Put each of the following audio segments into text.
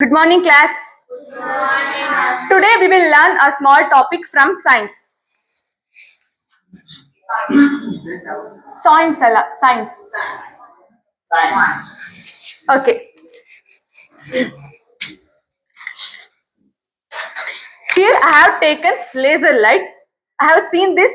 Good morning, class. Today we will learn a small topic from science. Science. Okay. Here I have taken laser light. I have seen this.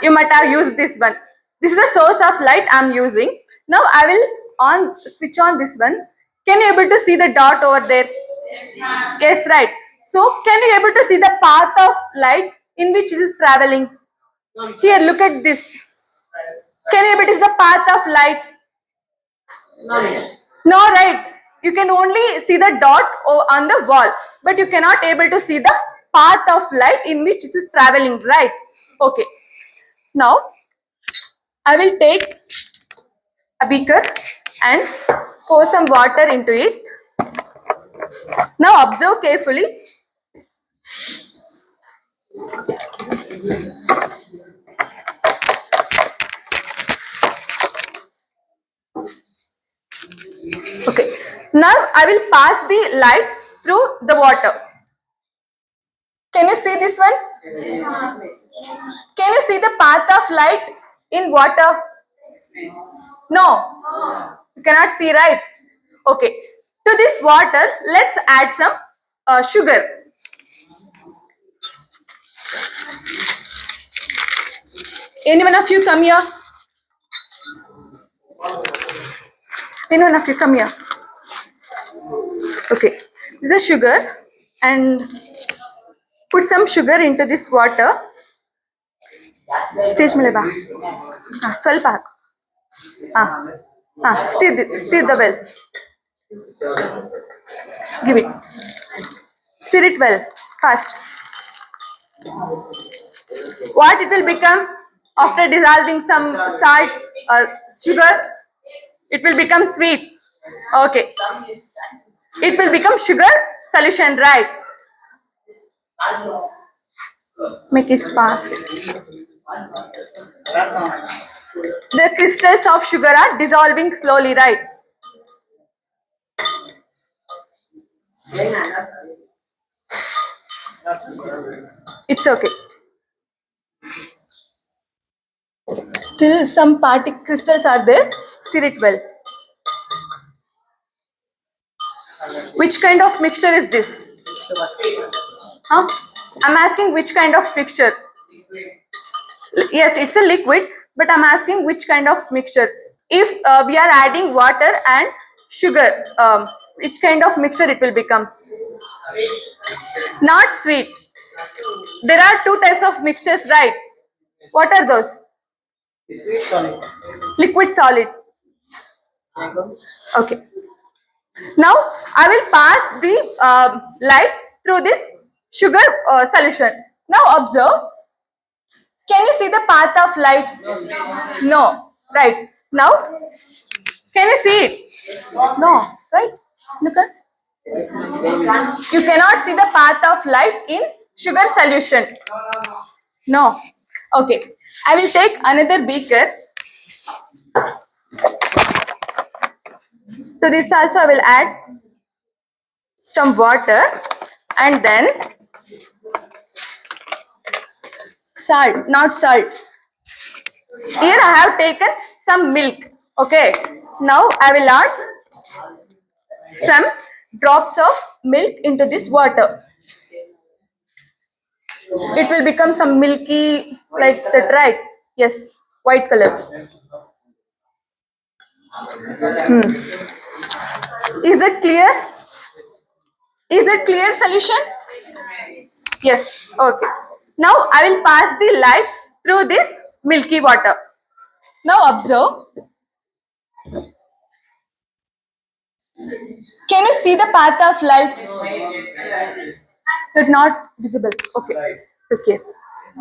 You might have used this one. This is the source of light I am using. Now I will switch on this one. Can you able to see the dot over there? Yes, right. So can you able to see the path of light in which it is traveling? Here, look at this. Can you able to see the path of light? No, right. You can only see the dot on the wall, but you cannot able to see the path of light in which it is traveling, right? Okay. Now, I will take a beaker and pour some water into it. Now, observe carefully. Okay. Now, I will pass the light through the water. Can you see this one? Can you see the path of light in water? No. You cannot see, right? Okay. To this water, let's add some sugar. Anyone of you come here? Anyone of you come here? Okay. This is sugar and put some sugar into this water. Stage ಮೇಲೆ ಬಾ ಸ್ವಲ್ಪ ಹಾಕು stir the well. Give it. Stir it well fast. What it will become after dissolving some salt sugar? It will become sweet. Okay. It will become sugar solution, right? Make it fast. The crystals of sugar are dissolving slowly, right? It's okay. Still some crystals are there. Stir it well. Which kind of mixture is this? Huh? I'm asking which kind of mixture. Yes, it's a liquid, but I'm asking which kind of mixture. If we are adding water and sugar, which kind of mixture it will become? Not sweet. There are two types of mixtures, right? What are those? Liquid solid. Okay. Now I will pass the light through this sugar solution. Now observe. Can you see the path of light? No. Right. Now, can you see it? No. Right? Look at. You cannot see the path of light in sugar solution. No. Okay. I will take another beaker. To this also I will add some water and then salt, not salt. Here I have taken some milk. Okay. Now I will add some drops of milk into this water. It will become some milky like that, right? Yes, white color. Is that clear? Is that clear solution? Yes. Okay. Now I will pass the light through this milky water. Now observe. Can you see the path of light? It's not visible. Okay. Okay.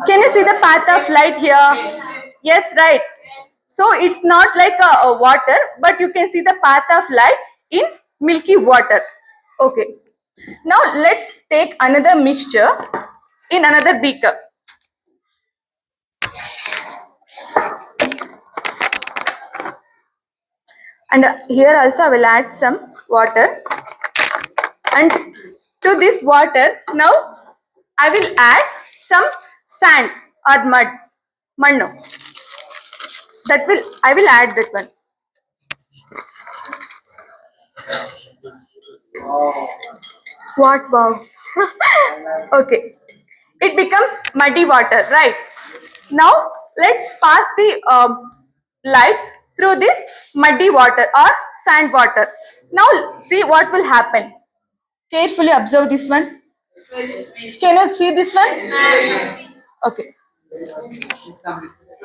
Can you see the path of light here? Yes, right. So it's not like a water, but you can see the path of light in milky water. Okay. Now let's take another mixture in another beaker. And here also I will add some water. And to this water, now I will add some sand or mud. Mannu. I will add that one. What wow. Okay. It become muddy water, right? Now let's pass the light through this muddy water or sand water. Now see what will happen. Carefully observe this one. Can you see this one? Okay.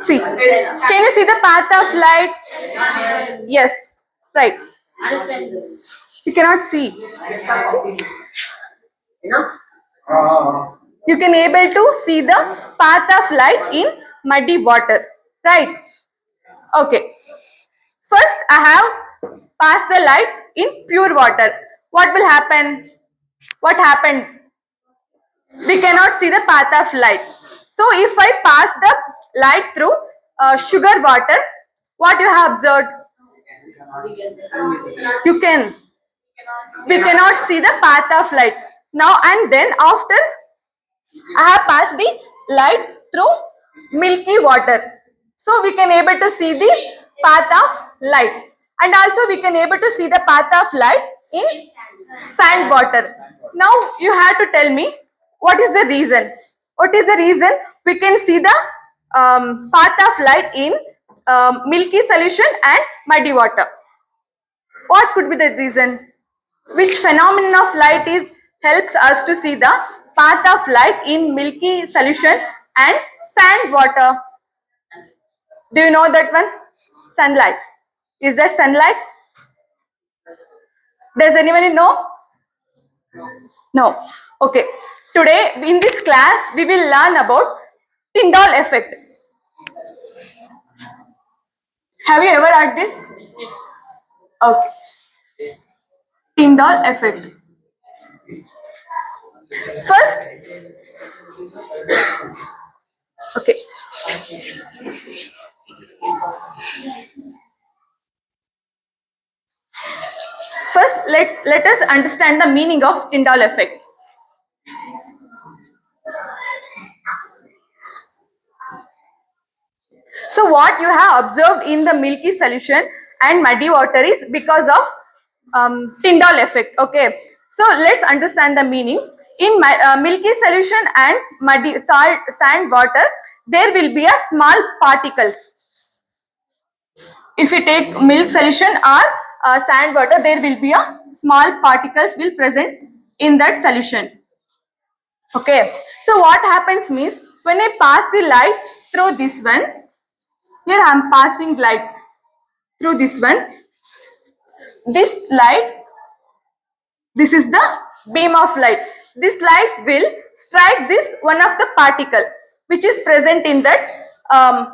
See. Can you see the path of light? Yes. Right. You cannot see. You can able to see the path of light in muddy water. Right. Okay. First, I have passed the light in pure water. What will happen? What happened? We cannot see the path of light. So, if I pass the light through sugar water, what you have observed? You can. We cannot see the path of light. Now and then after I have passed the light through milky water. So we can able to see the path of light. And also we can able to see the path of light in sand water. Now you have to tell me what is the reason. What is the reason we can see the path of light in milky solution and muddy water? What could be the reason? Which phenomenon of light is helps us to see the path of light in milky solution and sand water? Do you know that one? Sunlight. Is that sunlight? Does anyone know? No. Okay. Today in this class we will learn about Tyndall effect. Have you ever heard this? Okay. Tyndall effect. First, okay. First, let us understand the meaning of Tyndall effect. So what you have observed in the milky solution and muddy water is because of Tyndall effect. Okay. So let's understand the meaning. In milky solution and muddy sand water, there will be a small particles. If you take milk solution or sand water, there will be a small particles will present in that solution. Okay. So what happens means when I pass the light through this one, here I am passing light through this one. This light, this is the beam of light. This light will strike this one of the particle which is present in that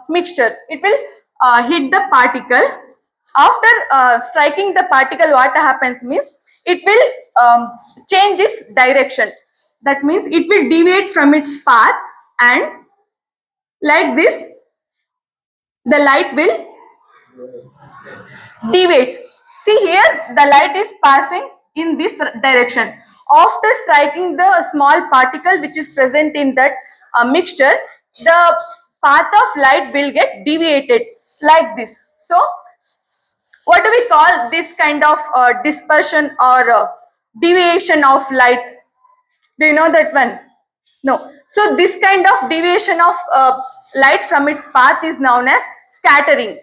mixture. It will hit the particle. After striking the particle, what happens means it will change its direction. That means it will deviate from its path, and like this the light will deviates. See here the light is passing in this direction. After striking the small particle which is present in that mixture, the path of light will get deviated like this. So what do we call this kind of dispersion or deviation of light? Do you know that one? No. So this kind of deviation of light from its path is known as scattering.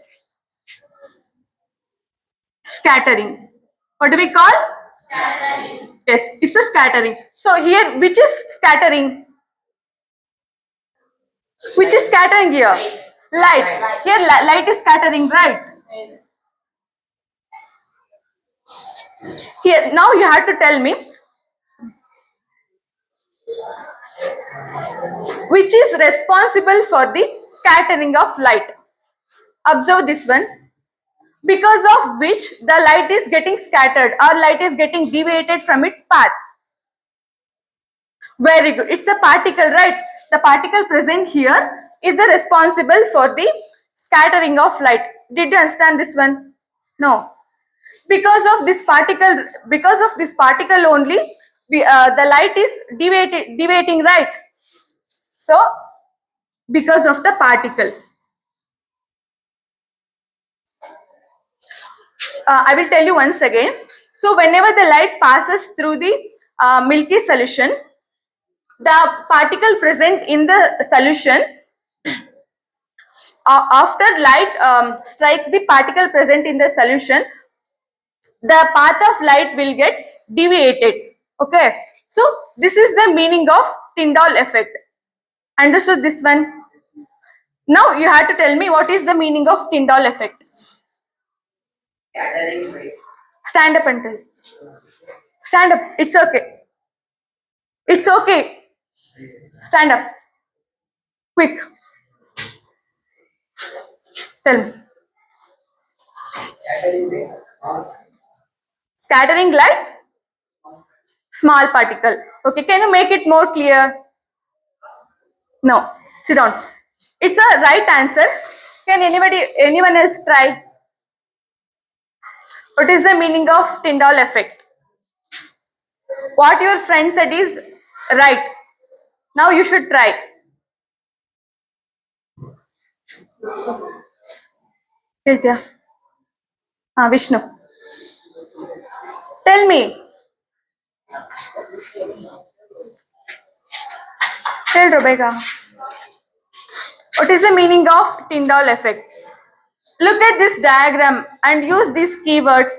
Scattering. What do we call? Scattering. Yes, it's a scattering. So here, which is scattering? Which is scattering here? Light. Here, light is scattering, right? Here, now you have to tell me which is responsible for the scattering of light. Observe this one. Because of which the light is getting scattered or light is getting deviated from its path. Very good. It's a particle, right? The particle present here is the responsible for the scattering of light. Did you understand this one? No. Because of this particle only, the light is deviating, right? So because of the particle. I will tell you once again. So whenever the light passes through the milky solution, the particle present in the solution, after light strikes the particle present in the solution, the path of light will get deviated. Okay, so this is the meaning of Tyndall effect. Understood this one? Now you have to tell me what is the meaning of Tyndall effect. Stand up and tell. Stand up. It's okay. It's okay. Stand up. Quick. Tell me. Scattering light, small particle. Okay, can you make it more clear? No. Sit down. It's a right answer. Can anyone else try? What is the meaning of Tyndall effect? What your friend said is right. Now you should try. Kritya. Vishnu. Tell me. Tell Rebecca. What is the meaning of Tyndall effect? Look at this diagram and use these keywords.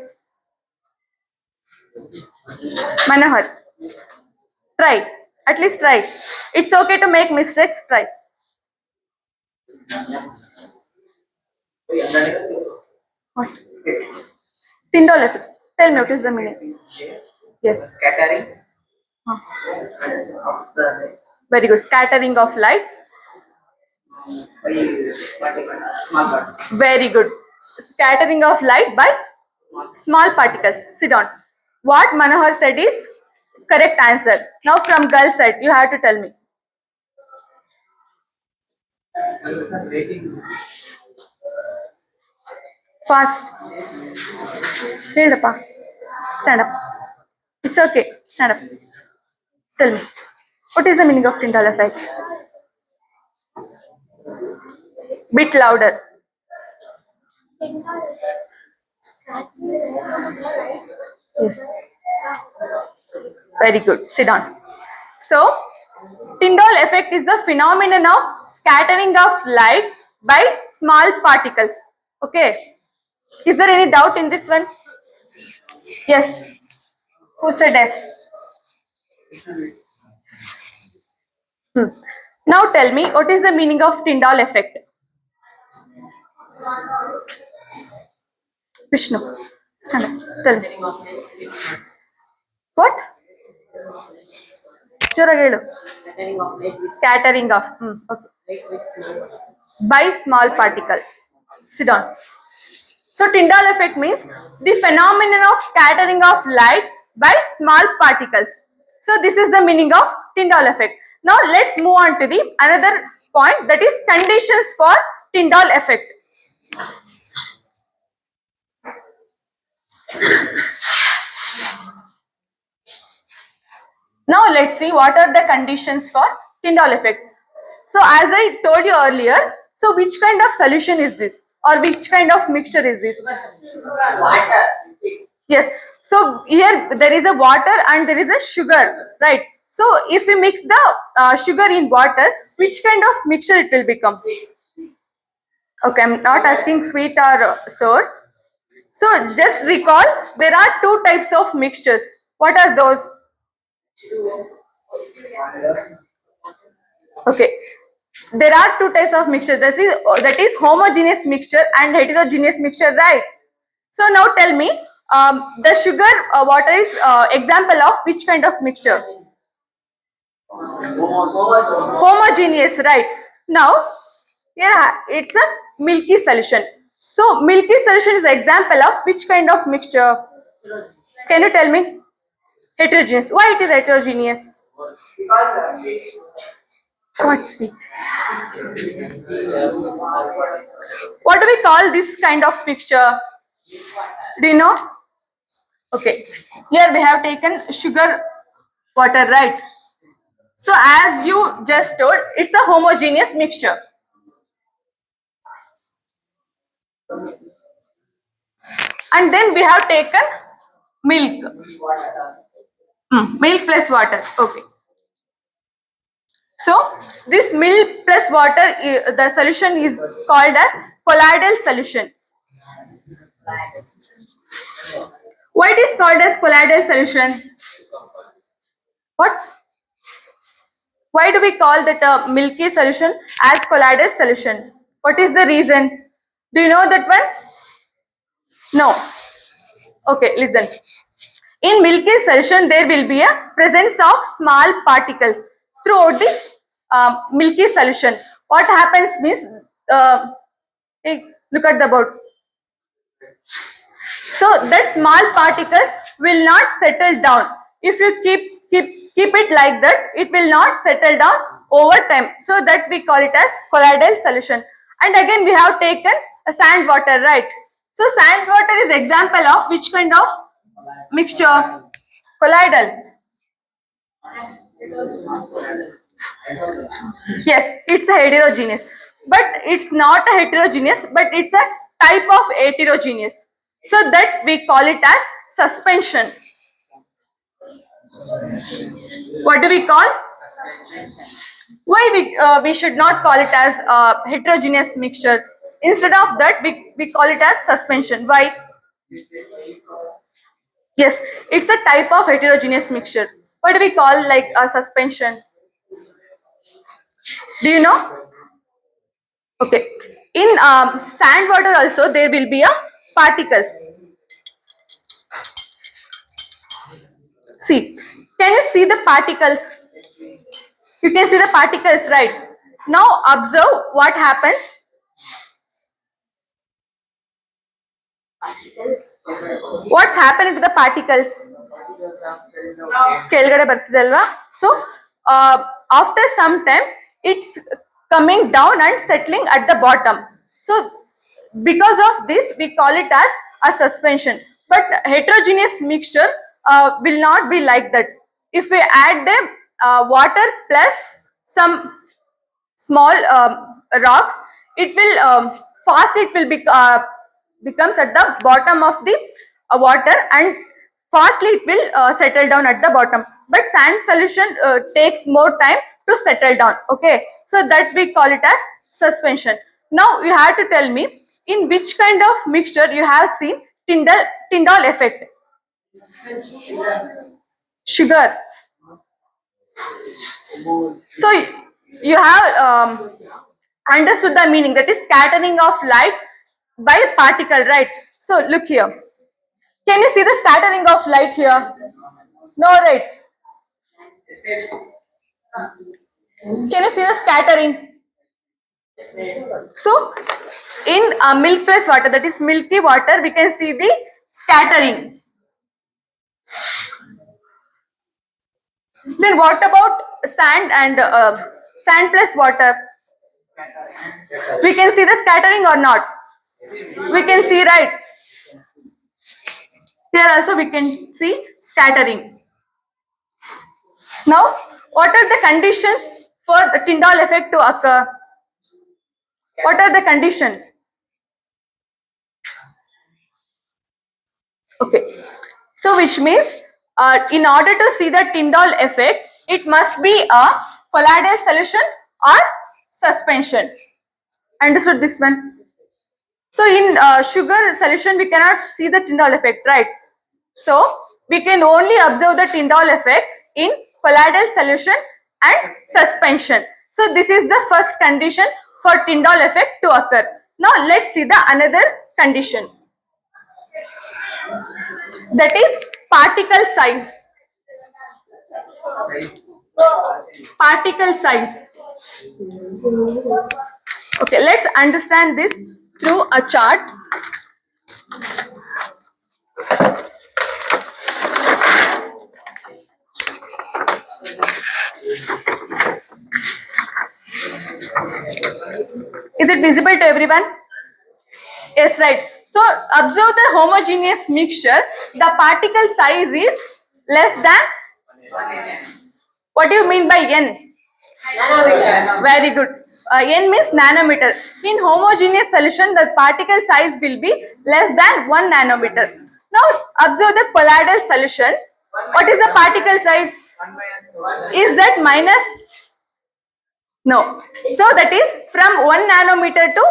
Manohar. Try. At least try. It's okay to make mistakes. Try. What? Tyndall effect. Tell me what is the meaning. Yes. Scattering Huh. of the Very good. Scattering of light. small particles. Very good. Scattering of light by small particles. Sit down. What Manohar said is correct answer. Now from girl side, you have to tell me. Fast. Stand up. Stand up. It's okay. Stand up. Tell me. What is the meaning of Tyndall effect? Bit louder. Yes. Very good. Sit down. So, Tyndall effect is the phenomenon of scattering of light by small particles. Okay. Is there any doubt in this one? Yes. Who said yes? Now tell me, what is the meaning of Tyndall effect? Vishnu, stand up. Tell me. What? ಜೋರಾಗಿ ಹೇಳು. Scattering of. Okay. By small particle. Sit down. So Tyndall effect means the phenomenon of scattering of light by small particles. So this is the meaning of Tyndall effect. Now let's move on to the another point, that is conditions for Tyndall effect. Now let's see what are the conditions for Tyndall effect. So as I told you earlier, so which kind of solution is this, or which kind of mixture is this? Water. Yes. So here there is a water and there is a sugar, right? So if we mix the sugar in water, which kind of mixture it will become? Okay, I'm not asking sweet or sour. So just recall, there are two types of mixtures. What are those? Okay. There are two types of mixture. That is homogeneous mixture and heterogeneous mixture, right? So now tell me, the sugar water is example of which kind of mixture? Homogeneous, right? Now, yeah, it's a milky solution. So milky solution is example of which kind of mixture? Can you tell me? Heterogeneous. Why it is heterogeneous? What's sweet? What do we call this kind of mixture? Do you know? Okay. Here we have taken sugar water, right? So as you just told, it's a homogeneous mixture. And then we have taken milk. Milk plus water. Okay. So this milk plus water, the solution is called as colloidal solution. Why it is called as colloidal solution? What? Why do we call that milky solution as colloidal solution? What is the reason? Do you know that one? No. Okay, listen. In milky solution, there will be a presence of small particles throughout the milky solution. What happens means, hey, look at the board. So that small particles will not settle down. If you keep it like that, it will not settle down over time. So that we call it as colloidal solution. And again, we have taken a sand water, right? So sand water is example of which kind of mixture? Colloidal. Yes, it's a heterogeneous, but it's not a heterogeneous, but it's a type of heterogeneous. So that we call it as suspension. What do we call? Why we should not call it as a heterogeneous mixture? Instead of that, we call it as suspension. Why? Yes, it's a type of heterogeneous mixture. What do we call like a suspension? Do you know? Okay. In sand water also there will be a particles. See, can you see the particles? You can see the particles, right? Now observe what happens. What's happening to the particles? ಕೆಳಗಡೆ ಬರ್ತಿದೆ ಅಲ್ವಾ? So after some time it's coming down and settling at the bottom. So because of this we call it as a suspension. But heterogeneous mixture will not be like that. If we add the water plus some small rocks, it will fast it will becomes at the bottom of the water, and fastly it will settle down at the bottom. But sand solution takes more time to settle down. Okay, so that we call it as suspension. Now you have to tell me in which kind of mixture you have seen Tyndall effect. Sugar. So you have understood the meaning, that is scattering of light by particle, right? So look here. Can you see the scattering of light here? No, right? Can you see the scattering? So in milk plus water, that is milky water, we can see the scattering. Then what about sand and sand plus water? We can see the scattering or not? We can see, right? Here also we can see scattering. Now, what are the conditions for the Tyndall effect to occur? What are the conditions? Okay, so which means in order to see the Tyndall effect, it must be a colloidal solution or suspension. Understood this one? So in sugar solution we cannot see the Tyndall effect, right? So we can only observe the Tyndall effect in colloidal solution and suspension. So this is the first condition for Tyndall effect to occur. Now let's see the another condition. That is particle size. Particle size. Okay, let's understand this through a chart. Is it visible to everyone? Yes, right. So observe the homogeneous mixture. The particle size is less than What do you mean by N? Nanometer. Very good. N means nanometer. In homogeneous solution, the particle size will be less than 1 nanometer. Now observe the colloidal solution. What is the particle size? Is that minus? No. So that is from 1 nanometer to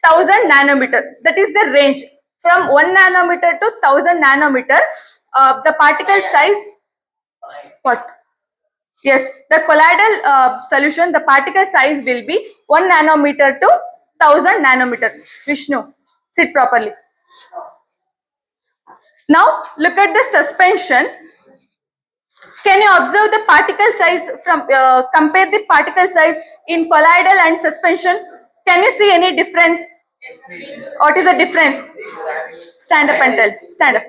1000 nanometer. That is the range. From 1 nanometer to 1000 nanometer, the particle size, what? Yes, the colloidal solution, the particle size will be 1 nanometer to 1000 nanometer. Vishnu, sit properly. Now look at the suspension. Can you observe the particle size from, compare the particle size in colloidal and suspension? Can you see any difference? What is the difference? Stand up and tell. Stand up.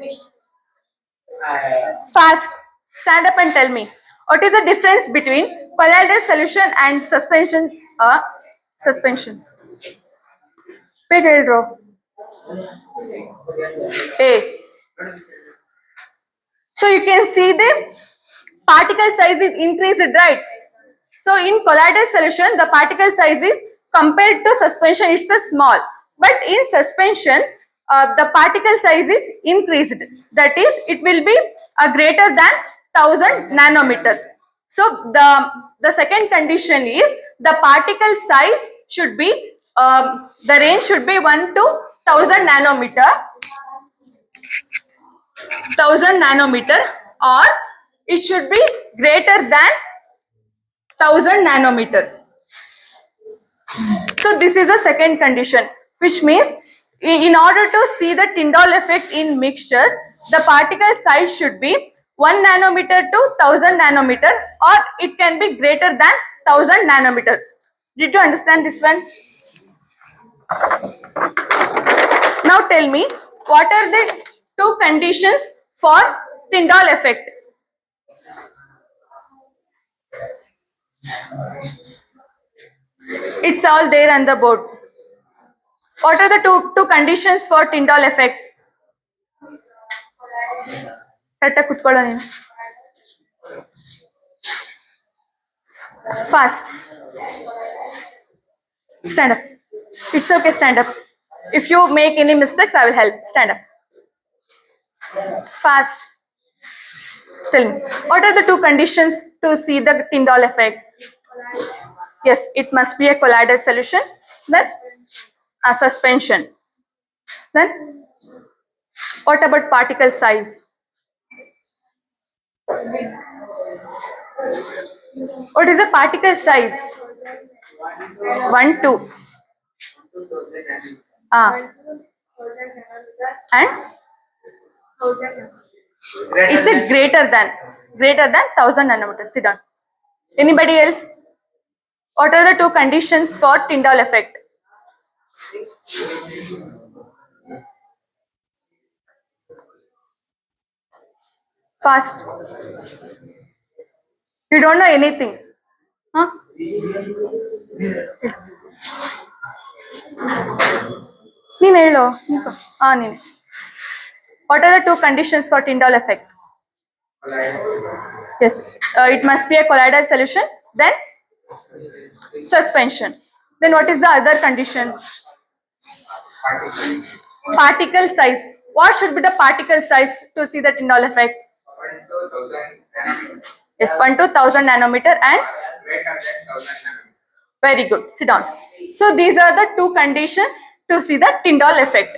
Fast. Stand up and tell me. What is the difference between colloidal solution and suspension? Suspension. Big draw. A. So you can see the particle size is increased, right? So in colloidal solution, the particle size is compared to suspension, it's a small. But in suspension, the particle size is increased. That is, it will be greater than 1000 nanometer. So the second condition is the particle size should be, the range should be 1 to 1000 nanometer. 1000 nanometer, or it should be greater than 1000 nanometer. So this is the second condition, which means in order to see the Tyndall effect in mixtures, the particle size should be 1 nanometer to 1000 nanometer, or it can be greater than 1000 nanometer. Did you understand this one? Now tell me, what are the two conditions for Tyndall effect? It's all there on the board. What are the two conditions for Tyndall effect? ಕರೆಕ್ಟಾಗಿ ಕುತ್ಕೊಳ್ಳೋ ನೀನು. Fast. Stand up. It's okay, stand up. If you make any mistakes, I will help. Stand up. Fast. Tell me, what are the two conditions to see the Tyndall effect? Yes, it must be a colloidal solution. Then a suspension. Then what about particle size? What is the particle size? 1, 2. And it's a greater than 1000 nanometers. Sit down. Anybody else? What are the two conditions for Tyndall effect? Fast. You don't know anything. Huh? ನೀನು ಹೇಳು. ನೀನು. What are the two conditions for Tyndall effect? Yes, it must be a colloidal solution. Then suspension. Then what is the other condition? Particle size. What should be the particle size to see the Tyndall effect? 1 to 1000 nanometer. Yes, 1 to 1000 nanometer and Greater than 1000 nanometer. very good. Sit down. So these are the two conditions to see the Tyndall effect.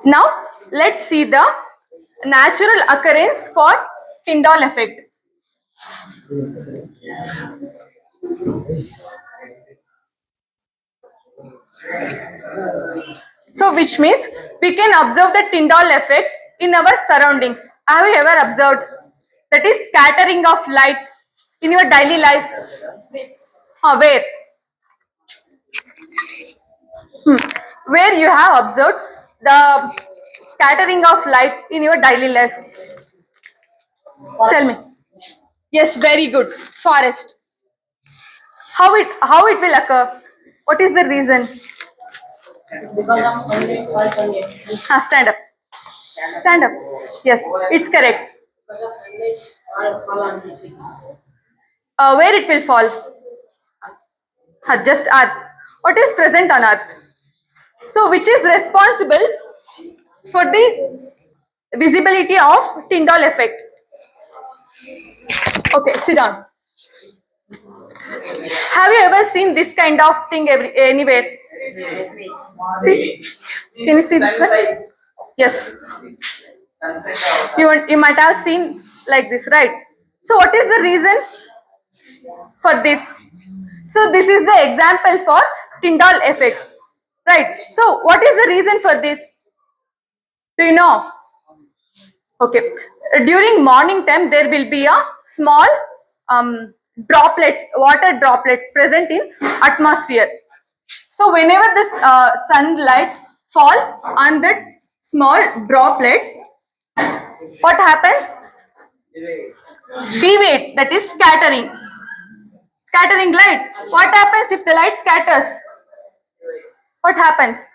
Now let's see the natural occurrence for Tyndall effect. So which means we can observe the Tyndall effect in our surroundings. Have you ever observed? That is scattering of light in your daily life. Where? Where you have observed the scattering of light in your daily life? Tell me. Yes, very good. Forest. How it will occur? What is the reason? Because of sunlight falls on your face. Stand up. Stand up. Yes, it's correct. Because of sunlight fall on your face. Where it will fall? Just earth. What is present on earth? So which is responsible for the visibility of Tyndall effect? Okay, sit down. Have you ever seen this kind of thing anywhere? See? Can you see this one? Yes. You might have seen like this, right? So what is the reason for this? So this is the example for Tyndall effect, right? So what is the reason for this? Do you know? Okay. During morning time, there will be a small droplets, water droplets present in atmosphere. So whenever this sunlight falls on that small droplets, what happens? Deviate, that is scattering. Scattering light. What happens if the light scatters? What happens?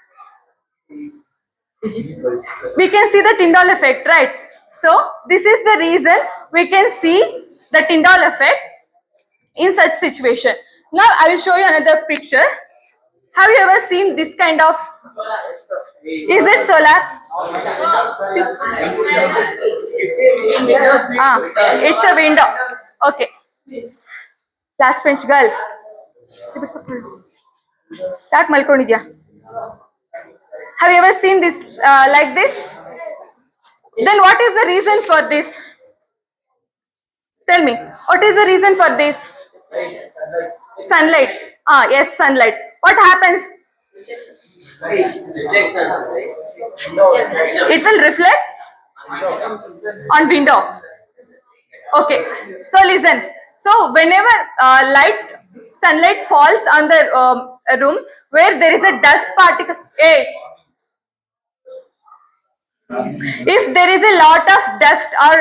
We can see the Tyndall effect, right? So this is the reason we can see the Tyndall effect in such situation. Now I will show you another picture. Have you ever seen this kind of? Is it solar? It's a window. Okay. Last bench girl. ಯಾಕೆ ಮಲ್ಕೊಂಡಿದ್ಯಾ? Have you ever seen this like this? Then what is the reason for this? Tell me. What is the reason for this? Sunlight. Yes, sunlight. What happens? It will reflect on window. Okay. So listen. So whenever sunlight falls on the room where there is a dust particles, if there is a lot of dust or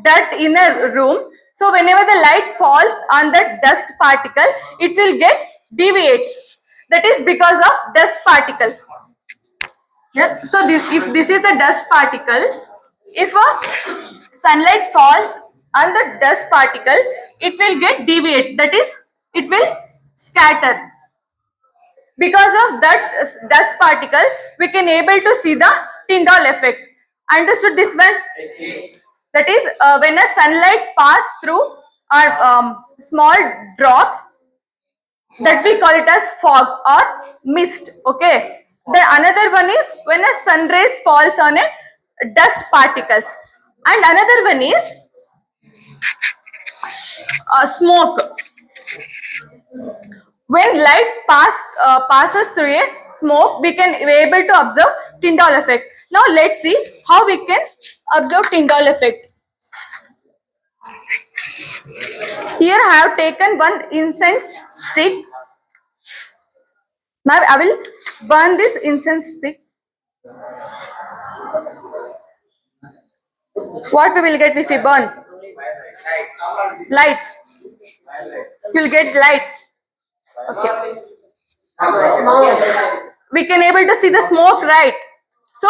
dirt in a room, so whenever the light falls on that dust particle, it will get deviate. That is because of dust particles. Yeah. So if this is the dust particle, if a sunlight falls on the dust particle, it will get deviate. That is, it will scatter. Because of that dust particle, we can able to see the Tyndall effect. Understood this one? That is, when a sunlight pass through our small drops, that we call it as fog or mist. Okay. The another one is when a sun rays falls on a dust particles, and another one is smoke. When light passes through a smoke, we can be able to observe Tyndall effect. Now let's see how we can observe Tyndall effect. Here I have taken one incense stick. Now I will burn this incense stick. What we will get if we burn? Light. You will get light. Okay. We can able to see the smoke, right? So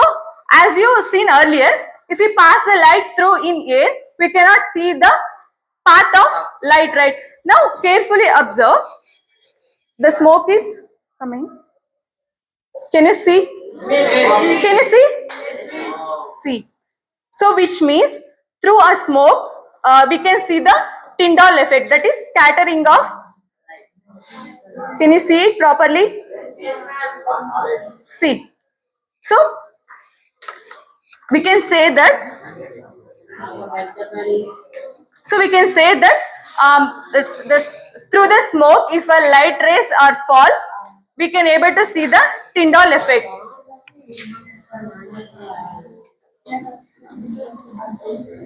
as you seen earlier, if we pass the light through in air, we cannot see the path of light, right? Now carefully observe. The smoke is coming. Can you see? Can you see? See. So which means through a smoke, we can see the Tyndall effect, that is scattering of. Can you see it properly? See. So we can say that. So we can say that through the smoke, if a light rays are fall, we can able to see the Tyndall effect.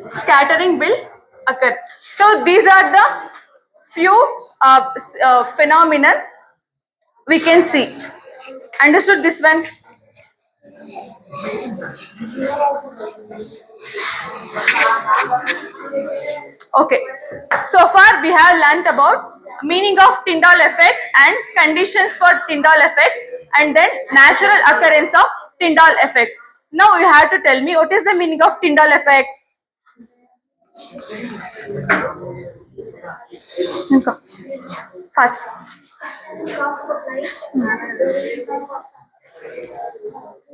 Scattering will occur. So these are the few phenomenon we can see. Understood this one? Okay. So far we have learnt about meaning of Tyndall effect and conditions for Tyndall effect and then natural occurrence of Tyndall effect. Now you have to tell me what is the meaning of Tyndall effect. First.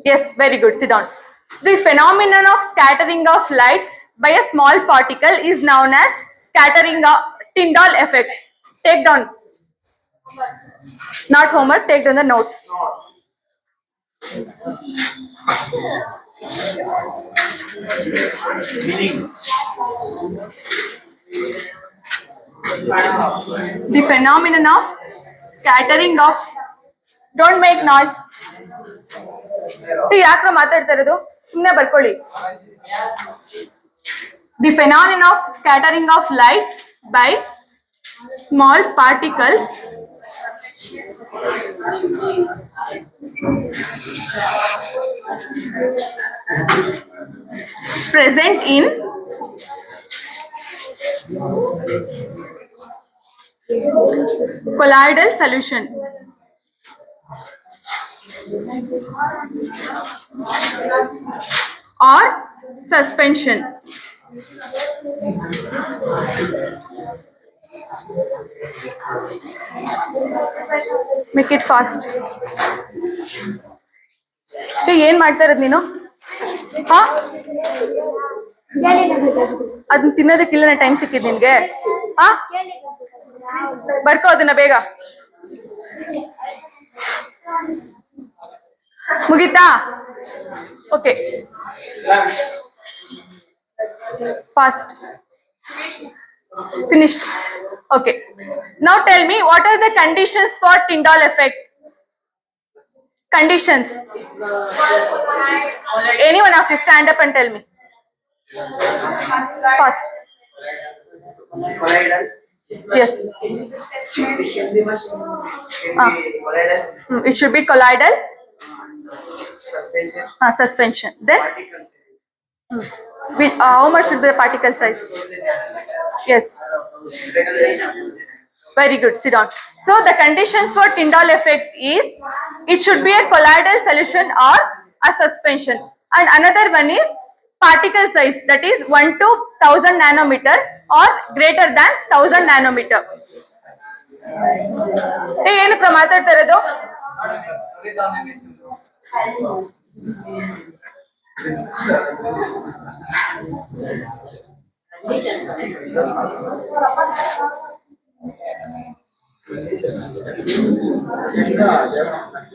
Yes, very good. Sit down. The phenomenon of scattering of light by a small particle is known as scattering of Tyndall effect. Take down. Not homework, take down the notes. The phenomenon of scattering of, don't make noise. ಯಾಕ್ರ ಮಾತಾಡ್ತಾ ಇರೋದು ಸುಮ್ಮನೆ ಬರ್ಕೊಳ್ಳಿ. The phenomenon of scattering of light by small particles present in colloidal solution or suspension. Make it fast. ಏನ್ ಮಾಡ್ತಾ ಇರೋದು ನೀನು? ಹಾ, ಅದನ್ನ ತಿನ್ನೋದಕ್ಕಿಲ್ಲ ಟೈಮ್ ಸಿಕ್ಕಿದ್ ನಿನ್ಗೆ? ಹಾ, ಬರ್ಕೋ ಅದನ್ನ ಬೇಗ. ಮುಗೀತಾ? Okay, fast. Finished. Okay. Now tell me what are the conditions for Tyndall effect? Conditions. Anyone of you stand up and tell me. Fast. Collider. Yes. Collider. It should be colloidal Suspension. suspension. Then Particles. how much should be the particle size? Yes. Very good. Sit down. So the conditions for Tyndall effect is it should be a colloidal solution or a suspension. And another one is particle size, that is 1 to 1000 nanometer or greater than 1000 nanometer. ಏನಕ್ಕೆ ಮಾತಾಡ್ತಾ ಇರೋದು?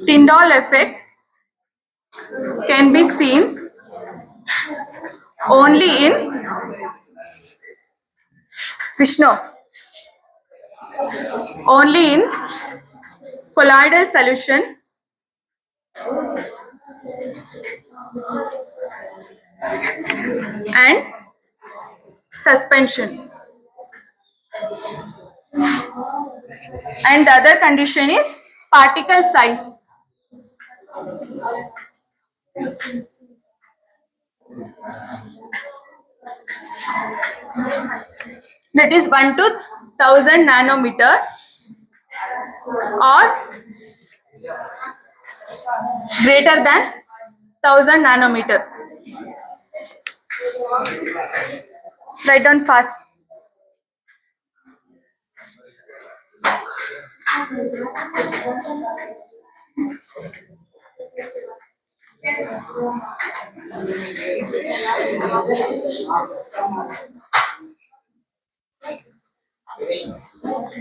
Tyndall effect can be seen only in Vishnu, only in colloidal solution and suspension. And the other condition is particle size. That is 1 to 1000 nanometer or greater than 1000 nanometer. Write down fast.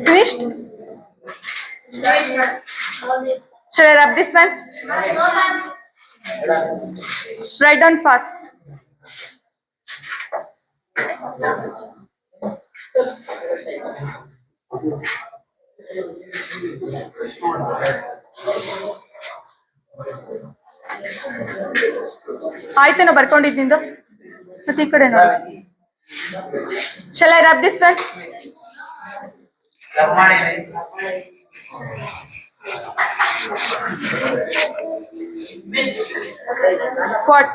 Finished? Shall I rub this one? Write down fast. ಆಯ್ತೇನೋ ಬರ್ಕೊಂಡಿದ್ನಿಂದು ಮತ್ತೆ ಈ ಕಡೆ ನೋಡಿ. Shall I rub this one? What?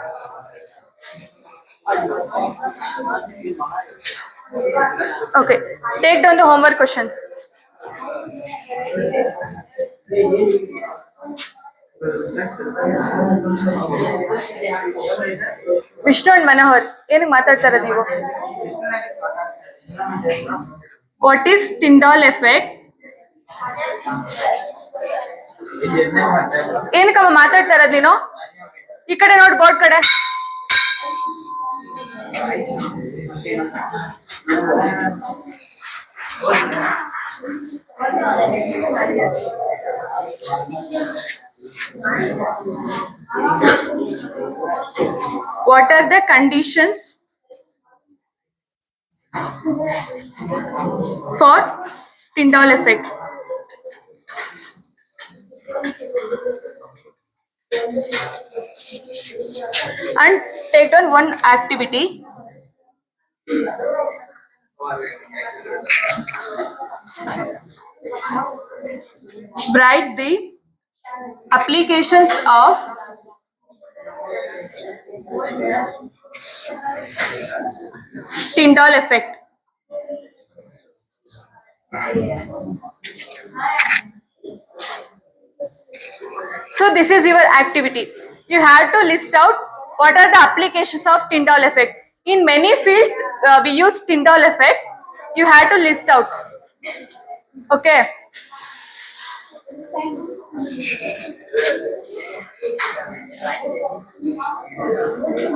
Okay. Take down the homework questions. Vishnu and Manohar ಏನಕ್ಕೆ ಮಾತಾಡ್ತಾ ಇರೋದು ನೀವು? What is Tyndall effect? ಏನಕ್ಕಮ್ಮ ಮಾತಾಡ್ತಾ ಇರೋದು ನೀನು? ಈ ಕಡೆ ನೋಡಿ ಬೋರ್ಡ್ ಕಡೆ. What are the conditions for Tyndall effect? And take down one activity. Write the applications of Tyndall effect. So this is your activity. You have to list out what are the applications of Tyndall effect. In many fields, we use Tyndall effect. You have to list out. Okay.